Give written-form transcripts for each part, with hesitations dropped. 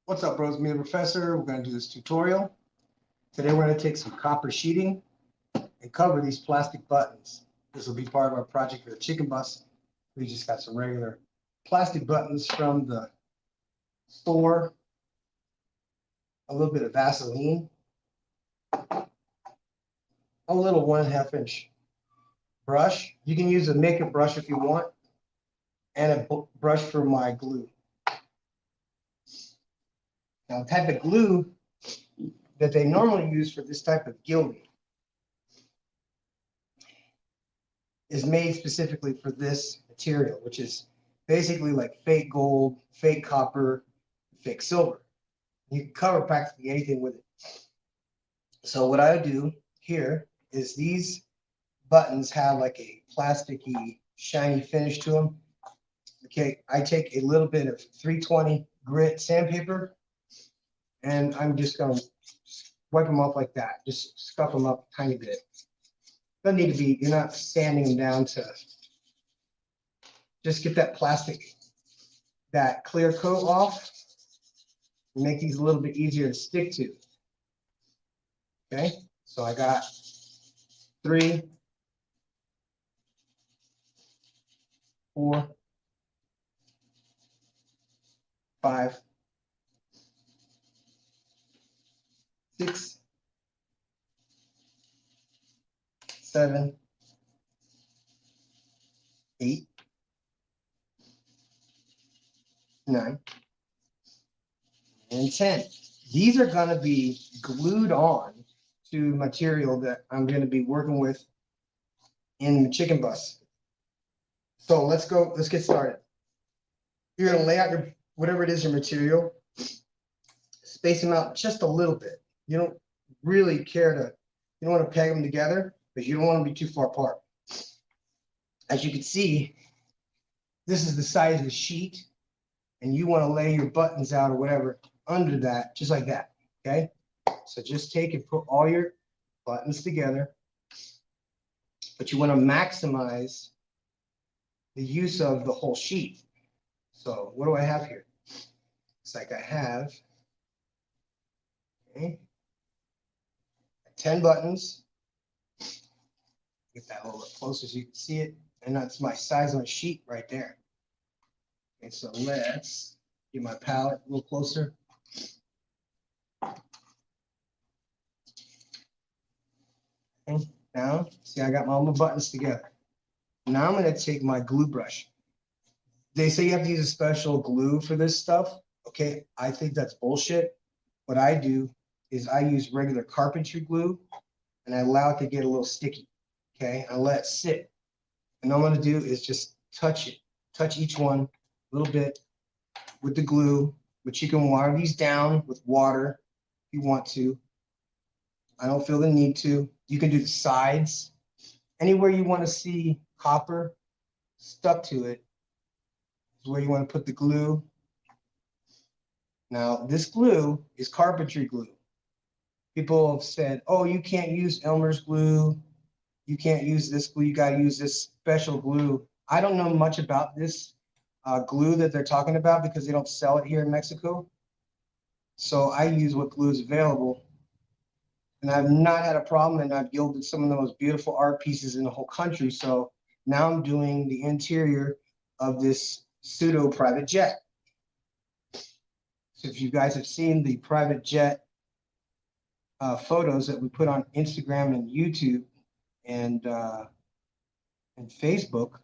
What's up, bros? Me, the professor. We're going to do this tutorial. Today, we're going to take some copper sheeting and cover these plastic buttons. This will be part of our project for the chicken bus. We just got some regular plastic buttons from the store, a little bit of Vaseline, a little 1.5 inch brush. You can use a makeup brush if you want, and a brush for my glue. Now, the type of glue that they normally use for this type of gilding is made specifically for this material, which is basically like fake gold, fake copper, fake silver. You can cover practically anything with it. So what I do here is these buttons have like a plasticky, shiny finish to them. Okay, I take a little bit of 320 grit sandpaper, and I'm just going to wipe them off like that. Just scuff them up a tiny bit. Doesn't need to be, you're not sanding them down to just get that plastic, that clear coat off, and make these a little bit easier to stick to. Okay, so I got 3, 4, 5, 6, 7, 8, 9, and 10. These are going to be glued on to material that I'm going to be working with in the chicken bus. So let's get started. You're going to lay out your, whatever it is, your material, space them out just a little bit. You don't really care to, you don't want to peg them together, but you don't want them to be too far apart. As you can see, this is the size of the sheet, and you want to lay your buttons out or whatever under that, just like that, okay? So just take and put all your buttons together, but you want to maximize the use of the whole sheet. So what do I have here? It's like I have, okay, 10 buttons. Get that a little bit closer so you can see it. And that's my size on a sheet right there. Okay, so let's get my palette a little closer. Okay, now, see, I got all my buttons together. Now I'm going to take my glue brush. They say you have to use a special glue for this stuff. Okay, I think that's bullshit. What I do is I use regular carpentry glue, and I allow it to get a little sticky. Okay, I let it sit. And all I'm going to do is just touch it, touch each one a little bit with the glue, but you can water these down with water if you want to. I don't feel the need to. You can do the sides. Anywhere you want to see copper stuck to it is where you want to put the glue. Now, this glue is carpentry glue. People have said, oh, you can't use Elmer's glue. You can't use this glue. You got to use this special glue. I don't know much about this glue that they're talking about because they don't sell it here in Mexico. So I use what glue is available. And I've not had a problem, and I've gilded some of the most beautiful art pieces in the whole country. So now I'm doing the interior of this pseudo private jet. So if you guys have seen the private jet photos that we put on Instagram and YouTube and Facebook,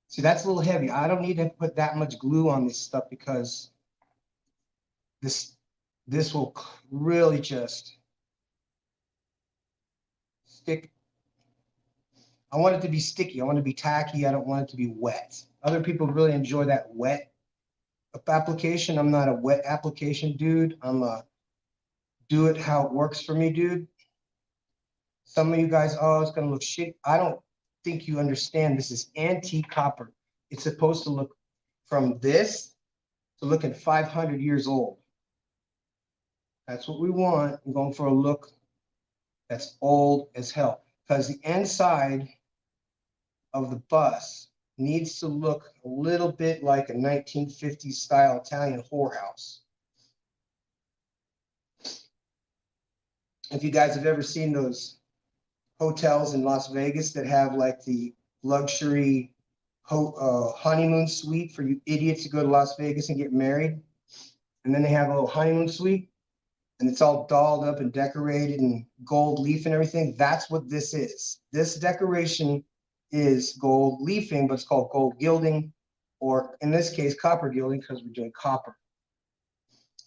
see, that's a little heavy. I don't need to put that much glue on this stuff because this will really just stick. I want it to be sticky. I want it to be tacky. I don't want it to be wet. Other people really enjoy that wet application. I'm not a wet application dude. I'm a do it how it works for me dude. Some of you guys, oh, it's going to look shit. I don't think you understand. This is antique copper. It's supposed to look from this to looking 500 years old. That's what we want. I'm going for a look that's old as hell. Because the inside of the bus needs to look a little bit like a 1950s style Italian whorehouse. If you guys have ever seen those hotels in Las Vegas that have like the luxury honeymoon suite for you idiots to go to Las Vegas and get married, and then they have a little honeymoon suite, and it's all dolled up and decorated and gold leaf and everything. That's what this is. This decoration is gold leafing, but it's called gold gilding, or in this case, copper gilding, because we're doing copper.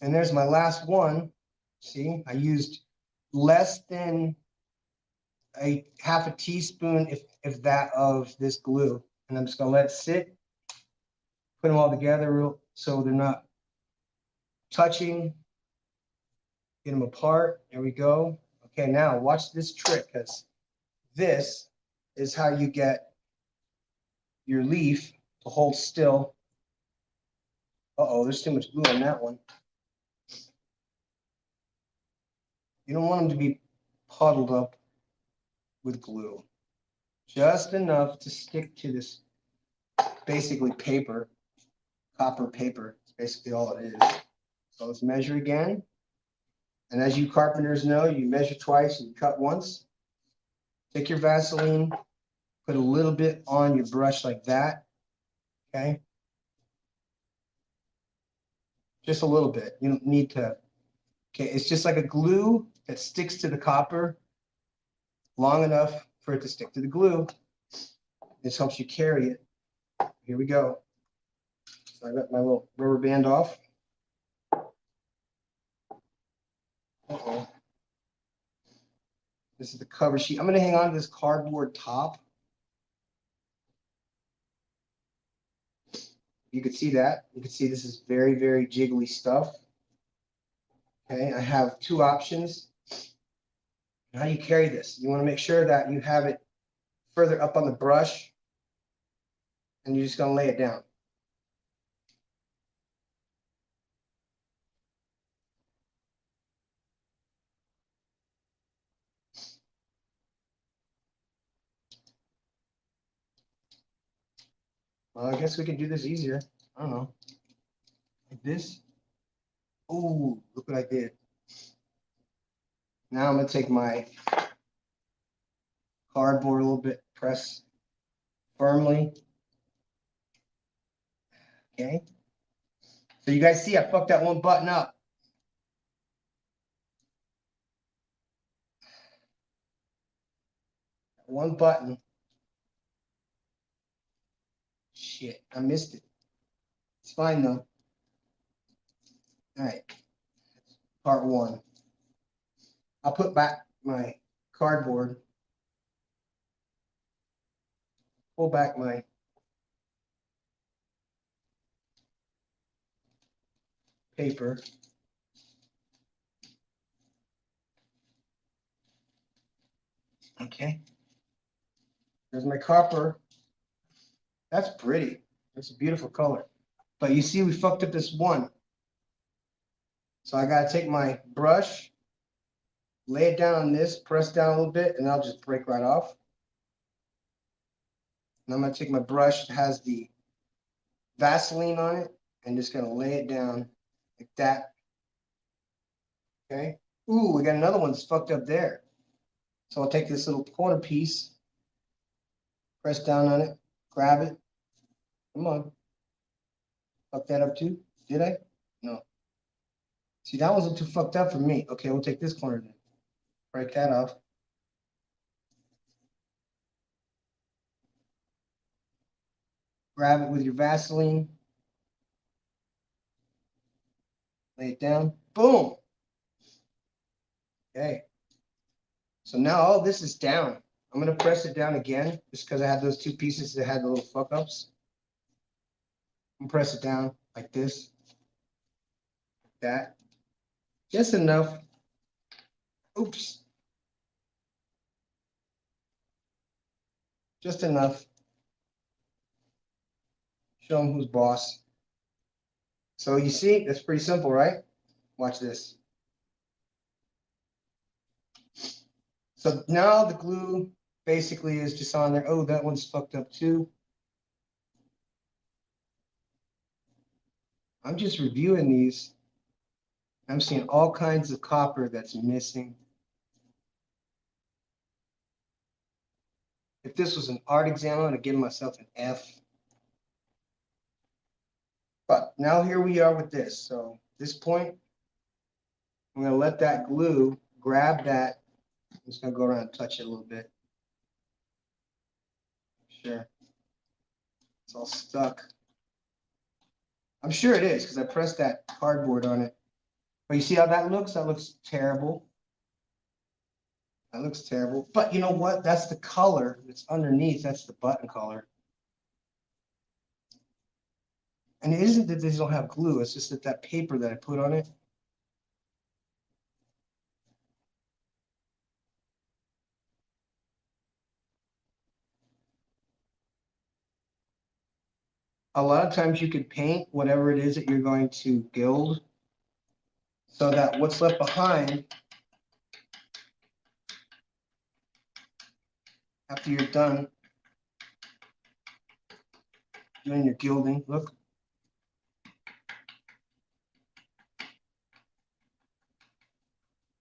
And there's my last one. See, I used less than a half a teaspoon, if that, of this glue. And I'm just gonna let it sit, put them all together so they're not touching, get them apart. There we go. Okay, now watch this trick, because this is how you get your leaf to hold still. Uh-oh, there's too much glue on that one. You don't want them to be puddled up with glue. Just enough to stick to this, basically paper, copper paper. It's basically all it is. So let's measure again. And as you carpenters know, you measure twice and cut once. Take your Vaseline, put a little bit on your brush like that, okay? Just a little bit. You don't need to, okay? It's just like a glue that sticks to the copper long enough for it to stick to the glue. This helps you carry it. Here we go. So I got my little rubber band off. Uh-oh. This is the cover sheet. I'm going to hang on to this cardboard top. You can see that. You can see this is very, very jiggly stuff. Okay, I have two options. How do you carry this? You want to make sure that you have it further up on the brush, and you're just going to lay it down. Well, I guess we can do this easier. I don't know. Like this. Oh, look what I did. Now I'm going to take my cardboard a little bit, press firmly. Okay. So you guys see I fucked that one button up. One button. Shit, I missed it. It's fine though. All right. Part one. I'll put back my cardboard. Pull back my paper. Okay. There's my copper. That's pretty. That's a beautiful color. But you see, we fucked up this one. So I got to take my brush, lay it down on this, press down a little bit, and I'll just break right off. And I'm going to take my brush that has the Vaseline on it and just going to lay it down like that. Okay. Ooh, we got another one that's fucked up there. So I'll take this little corner piece, press down on it, grab it. Come on. Fuck that up too? Did I? No. See, that wasn't too fucked up for me. Okay, we'll take this corner then. Break that off. Grab it with your Vaseline. Lay it down. Boom. Okay. So now all this is down. I'm going to press it down again just because I had those two pieces that had the little fuck ups. I'm press it down like this. Like that. Just enough. Oops. Just enough. Show them who's boss. So you see, that's pretty simple, right? Watch this. So now the glue basically is just on there. Oh, that one's fucked up too. I'm just reviewing these. I'm seeing all kinds of copper that's missing. If this was an art exam, I'm gonna give myself an F. But now here we are with this. So at this point, I'm gonna let that glue grab that. I'm just gonna go around and touch it a little bit. Sure. It's all stuck. I'm sure it is because I pressed that cardboard on it. But you see how that looks? That looks terrible. That looks terrible. But you know what? That's the color that's underneath. That's the button color. And it isn't that these don't have glue. It's just that that paper that I put on it. A lot of times you could paint whatever it is that you're going to gild so that what's left behind after you're done doing your gilding, look.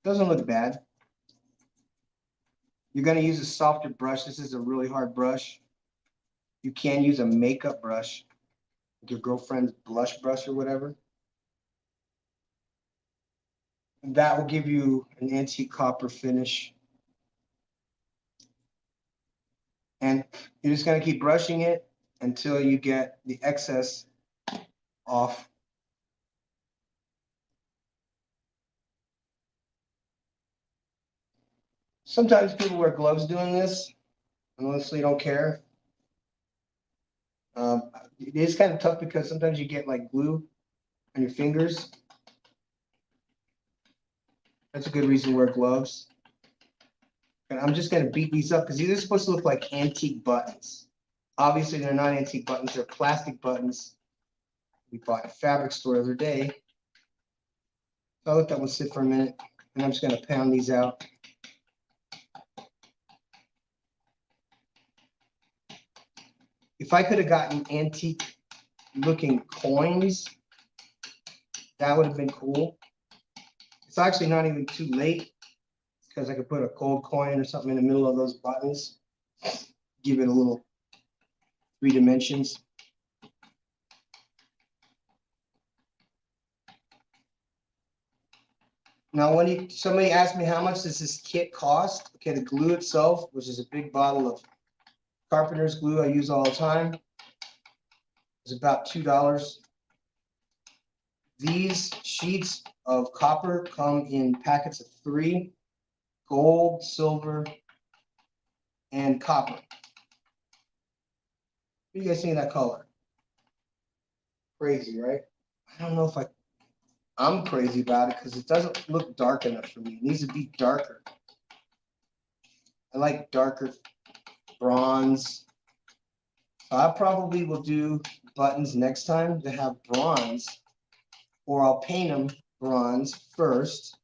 Doesn't look bad. You're going to use a softer brush. This is a really hard brush. You can use a makeup brush, like your girlfriend's blush brush or whatever. And that will give you an antique copper finish. And you're just going to keep brushing it until you get the excess off. Sometimes people wear gloves doing this. Honestly, don't care. It is kind of tough because sometimes you get like glue on your fingers. That's a good reason to wear gloves. And I'm just going to beat these up because these are supposed to look like antique buttons. Obviously, they're not antique buttons. They're plastic buttons we bought at a fabric store the other day. So I'll let that one sit for a minute. And I'm just going to pound these out. If I could have gotten antique looking coins, that would have been cool. It's actually not even too late because I could put a gold coin or something in the middle of those buttons. Give it a little 3 dimensions. Now, when somebody asked me how much does this kit cost? Okay, the glue itself, which is a big bottle of carpenter's glue I use all the time, is about $2. These sheets of copper come in packets of 3, gold, silver, and copper. What do you guys think of that color? Crazy, right? I don't know if I'm crazy about it because it doesn't look dark enough for me. It needs to be darker. I like darker bronze. So I probably will do buttons next time that have bronze, or I'll paint them bronze first.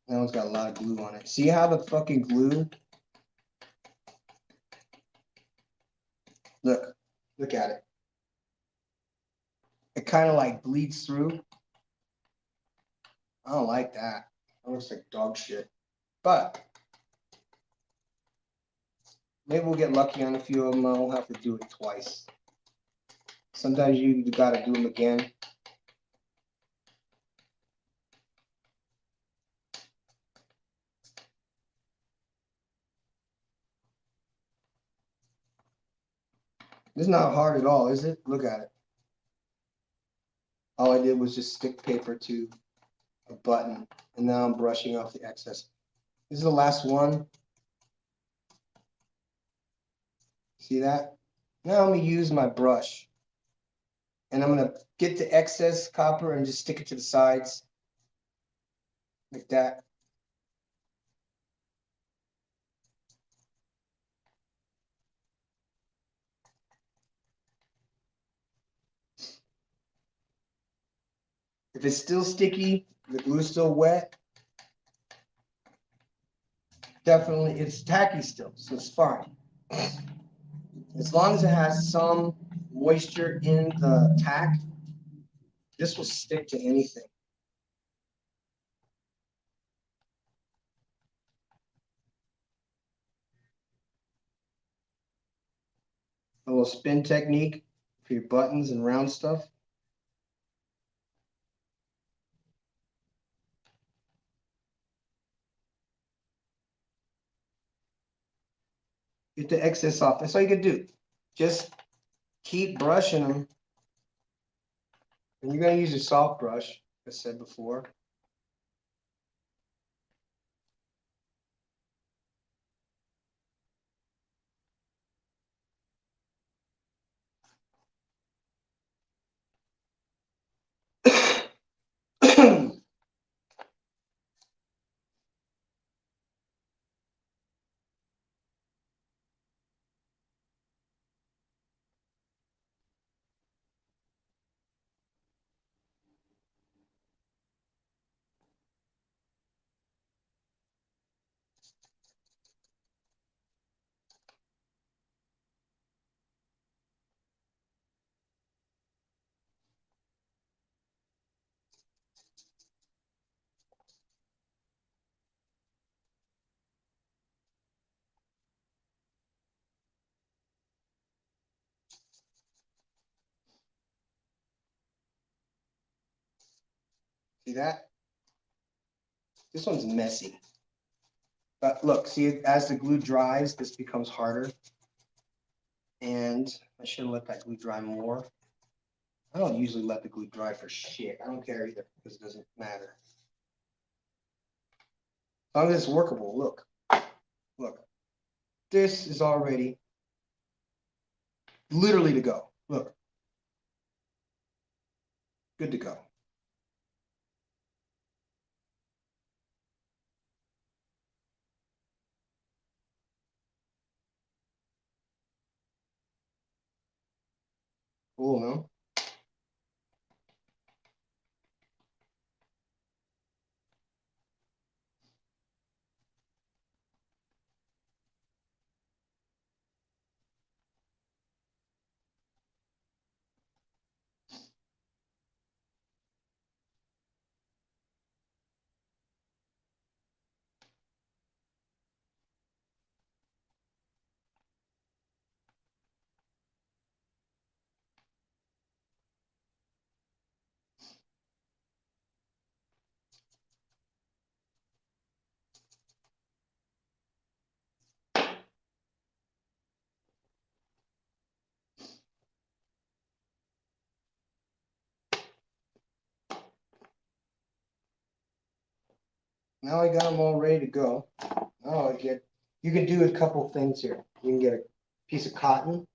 That one's got a lot of glue on it. See how the fucking glue? Look at it. It kind of like bleeds through. I don't like that. That looks like dog shit. But maybe we'll get lucky on a few of them. I won't have to do it twice. Sometimes you gotta do them again. It's not hard at all, is it? Look at it. All I did was just stick paper to a button, and now I'm brushing off the excess. This is the last one. See that? Now I'm gonna use my brush, and I'm gonna get the excess copper and just stick it to the sides like that. If it's still sticky, the glue's still wet, definitely it's tacky still, so it's fine. As long as it has some moisture in the tack, this will stick to anything. A little spin technique for your buttons and round stuff. Get the excess off. That's all you can do. Just keep brushing them. And you're going to use a soft brush, as I said before. See that? This one's messy. But look, see, as the glue dries, this becomes harder. And I should have let that glue dry more. I don't usually let the glue dry for shit. I don't care either, because it doesn't matter. As long as it's workable, look. Look. This is already literally to go. Look. Good to go. Cool, no? Now I got them all ready to go. Now you can do a couple things here. You can get a piece of cotton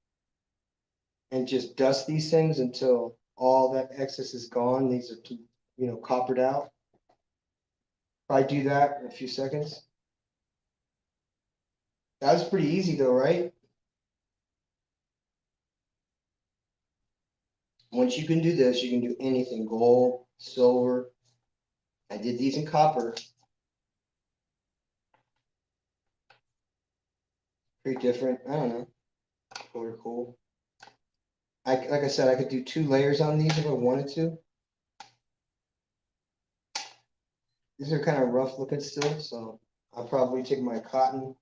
and just dust these things until all that excess is gone. These are too, coppered out. If I do that in a few seconds. That was pretty easy though, right? Once you can do this, you can do anything, gold, silver. I did these in copper. Pretty different. I don't know. Color cool. Like I said, I could do 2 layers on these if I wanted to. These are kind of rough looking still, so I'll probably take my cotton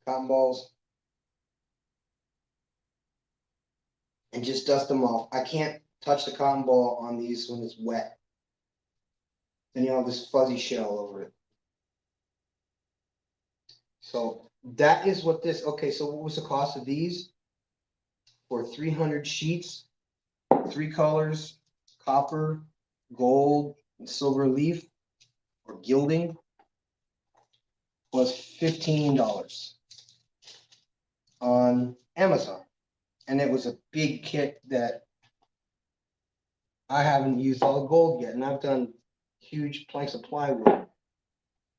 balls and just dust them off. I can't touch the cotton ball on these when it's wet. Then you have this fuzzy shell over it. So that is what this, okay, so what was the cost of these? For 300 sheets, 3 colors, copper, gold, and silver leaf, or gilding, was $15 on Amazon. And it was a big kit that I haven't used all the gold yet. And I've done huge planks of plywood.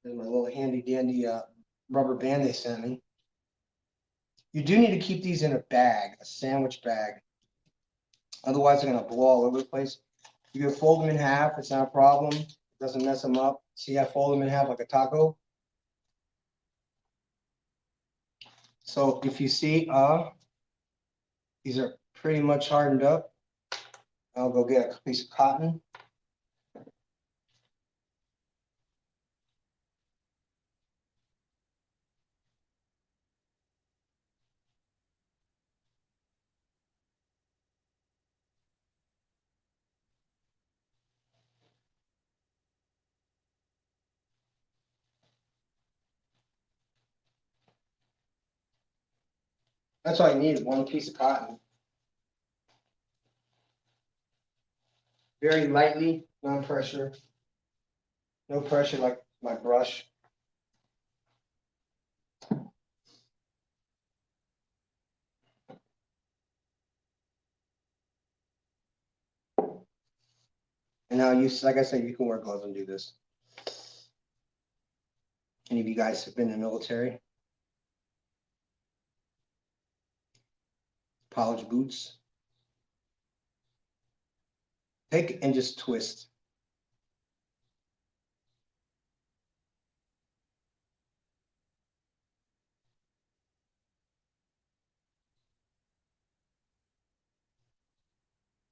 There's my little handy dandy rubber band they sent me. You do need to keep these in a bag, a sandwich bag. Otherwise, they're going to blow all over the place. You can fold them in half, it's not a problem, it doesn't mess them up. See, I fold them in half like a taco. So if you see, these are pretty much hardened up. I'll go get a piece of cotton. That's all you need, one piece of cotton. Very lightly, non-pressure. No pressure like my brush. And now you, like I said, you can wear gloves and do this. Any of you guys have been in the military? Polished boots. Take and just twist.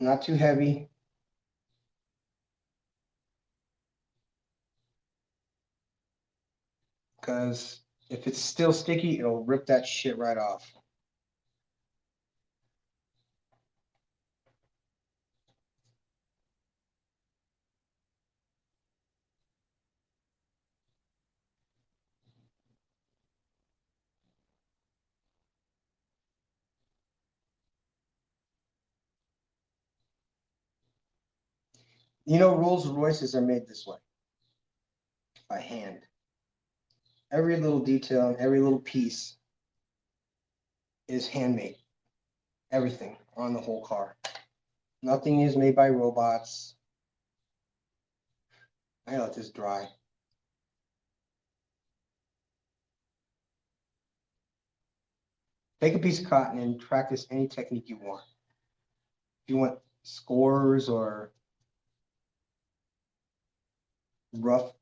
Not too heavy. Because if it's still sticky, it'll rip that shit right off. You know, Rolls Royces are made this way, by hand. Every little detail and every little piece is handmade. Everything on the whole car. Nothing is made by robots. I let this dry. Take a piece of cotton and practice any technique you want. If you want scores or rough,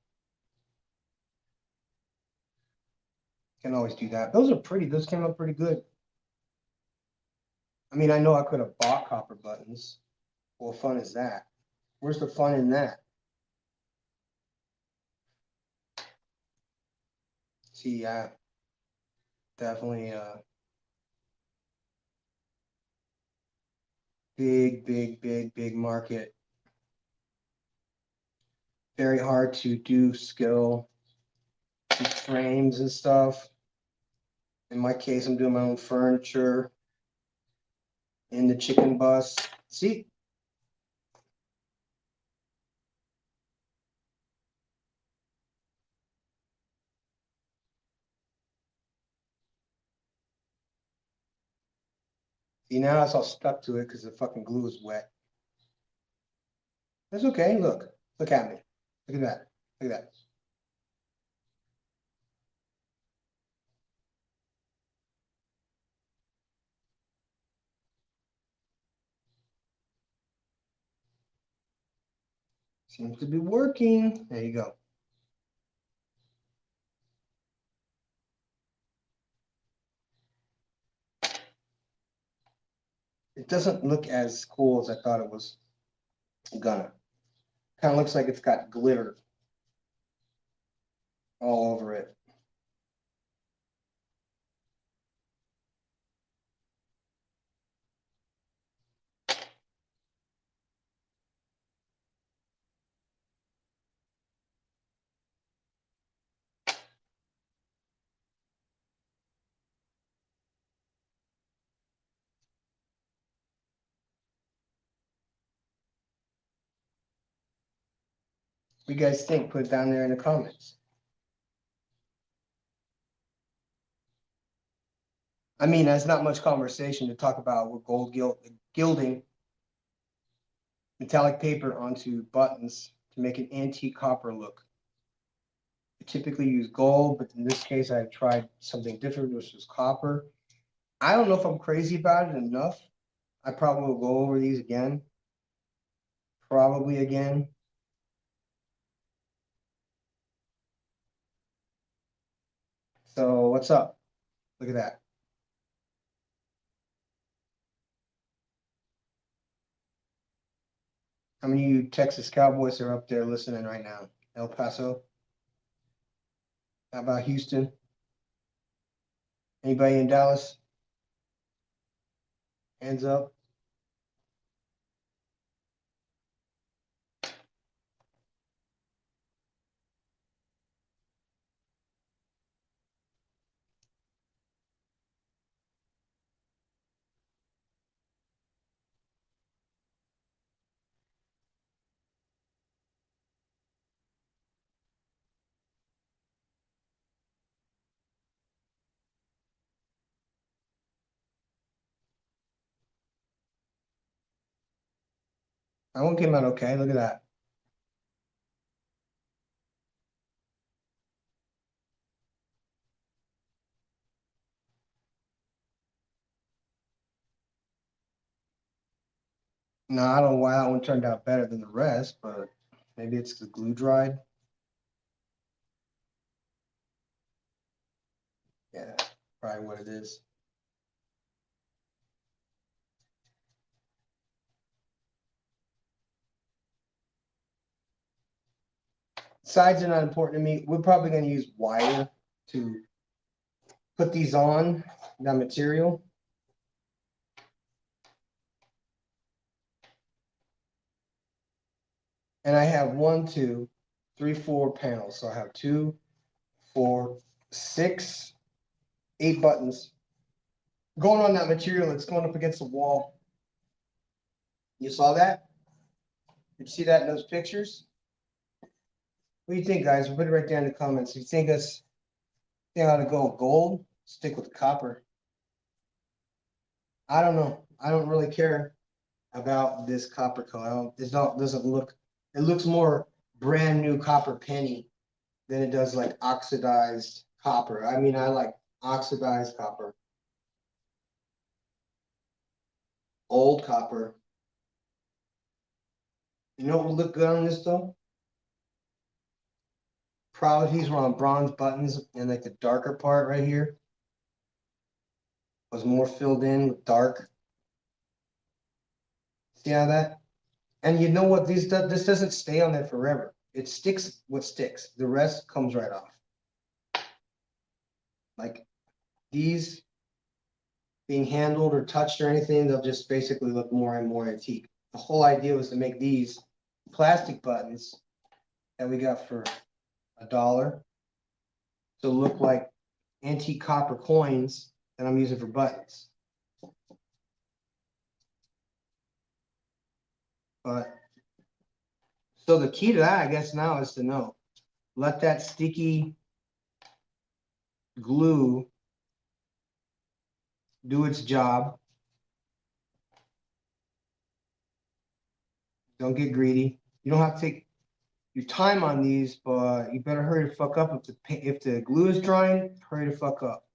you can always do that. Those are pretty. Those came out pretty good. I mean, I know I could have bought copper buttons. What fun is that? Where's the fun in that? See, yeah, definitely big market. Very hard to do skill frames and stuff. In my case, I'm doing my own furniture in the chicken bus. See? See, now it's all stuck to it because the fucking glue is wet. That's okay. Look at me. Look at that. Look at that. Seems to be working. There you go. It doesn't look as cool as I thought it was gonna. Kind of looks like it's got glitter all over it. What do you guys think? Put it down there in the comments. I mean, there's not much conversation to talk about with gold gilding metallic paper onto buttons to make an antique copper look. I typically use gold, but in this case, I've tried something different, which is copper. I don't know if I'm crazy about it enough. I probably will go over these again. probably again. So what's up? Look at that. How many of you Texas Cowboys are up there listening right now? El Paso? How about Houston? Anybody in Dallas? Hands up. That one came out okay. Look at that. No, I don't know why that one turned out better than the rest, but maybe it's the glue dried. Yeah, probably what it is. Sides are not important to me. We're probably going to use wire to put these on, that material. And I have 1, 2, 3, 4 panels. So I have 2, 4, 6, 8 buttons going on that material that's going up against the wall. You saw that? Did you see that in those pictures? What do you think, guys? Put it right down in the comments. You think I ought to go with gold? Stick with copper. I don't know. I don't really care about this copper color. Doesn't look. It looks more brand new copper penny than it does like oxidized copper. I mean, I like oxidized copper, old copper. You know what would look good on this though? Probably these were on bronze buttons, and like the darker part right here was more filled in with dark. See how that? And you know what? This doesn't stay on there forever. It sticks what sticks. The rest comes right off. Like these being handled or touched or anything, they'll just basically look more and more antique. The whole idea was to make these plastic buttons that we got for $1 to look like antique copper coins that I'm using for buttons. But so the key to that, I guess now is to know, let that sticky glue do its job. Don't get greedy. You don't have to take your time on these, but you better hurry to fuck up. If the glue is drying, hurry to fuck up.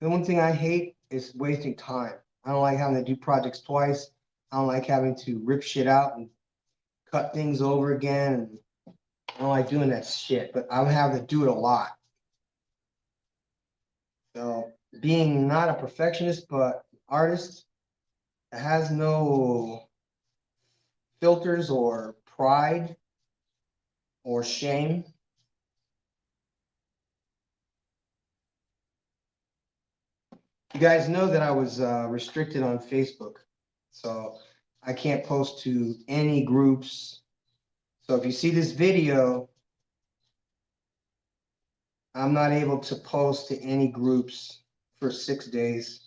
The one thing I hate is wasting time. I don't like having to do projects twice. I don't like having to rip shit out and cut things over again. And I don't like doing that shit, but I'm having to do it a lot. So being not a perfectionist, but artist that has no filters or pride or shame. You guys know that I was restricted on Facebook, so I can't post to any groups. So if you see this video, I'm not able to post to any groups for 6 days.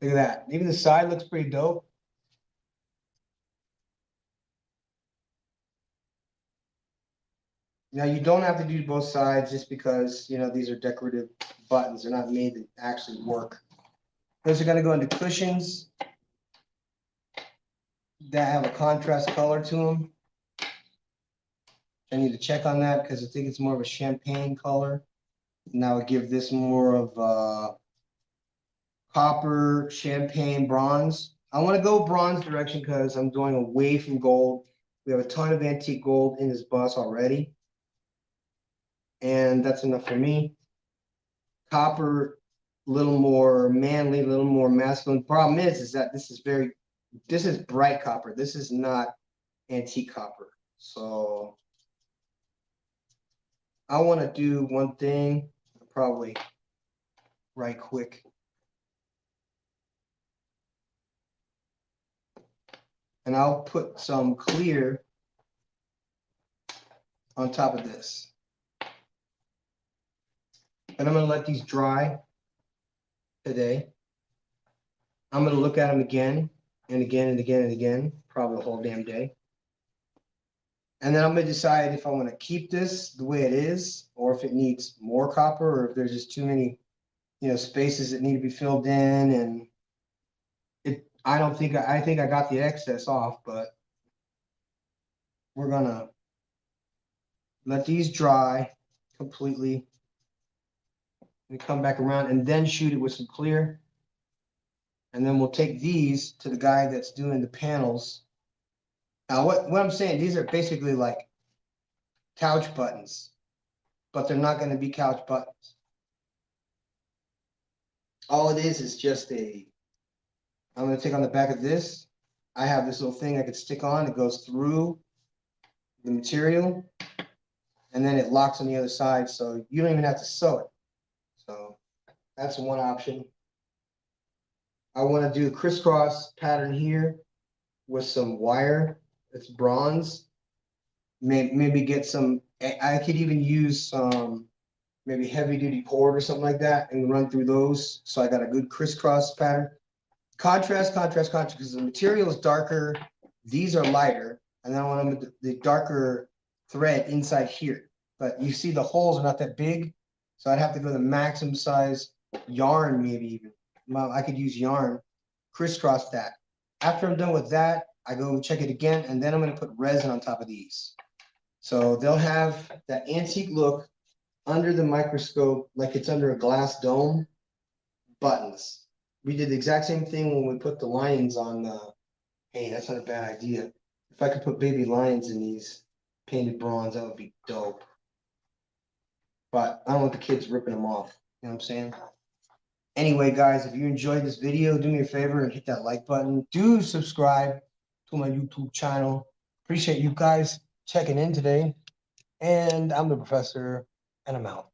Look at that. Even the side looks pretty dope. Now you don't have to do both sides just because, you know, these are decorative buttons. They're not made to actually work. Those are going to go into cushions that have a contrast color to them. I need to check on that because I think it's more of a champagne color. Now give this more of copper, champagne, bronze. I want to go bronze direction because I'm going away from gold. We have a ton of antique gold in this bus already. And that's enough for me. Copper, a little more manly, a little more masculine. Problem is that this is bright copper. This is not antique copper. So I want to do one thing, probably right quick. And I'll put some clear on top of this. And I'm going to let these dry today. I'm going to look at them again and again and again and again, probably the whole damn day. And then I'm going to decide if I want to keep this the way it is, or if it needs more copper, or if there's just too many, spaces that need to be filled in. And I think I got the excess off, but we're going to let these dry completely. We come back around and then shoot it with some clear. And then we'll take these to the guy that's doing the panels. Now, what I'm saying, these are basically like couch buttons, but they're not going to be couch buttons. All it is just I'm going to take on the back of this. I have this little thing I could stick on. It goes through the material, and then it locks on the other side, so you don't even have to sew it. So that's one option. I want to do a crisscross pattern here with some wire. It's bronze. Maybe get some, I could even use some maybe heavy duty cord or something like that and run through those. So I got a good crisscross pattern. Contrast, because the material is darker. These are lighter. And then I want the darker thread inside here. But you see the holes are not that big. So I'd have to go the maximum size yarn, maybe even. I could use yarn, crisscross that. After I'm done with that, I go check it again, and then I'm going to put resin on top of these. So they'll have that antique look under the microscope, like it's under a glass dome. Buttons. We did the exact same thing when we put the lions on. Hey, that's not a bad idea. If I could put baby lions in these painted bronze, that would be dope. But I don't want the kids ripping them off. You know what I'm saying? Anyway, guys, if you enjoyed this video, do me a favor and hit that like button. Do subscribe to my YouTube channel. Appreciate you guys checking in today. And I'm the professor, and I'm out.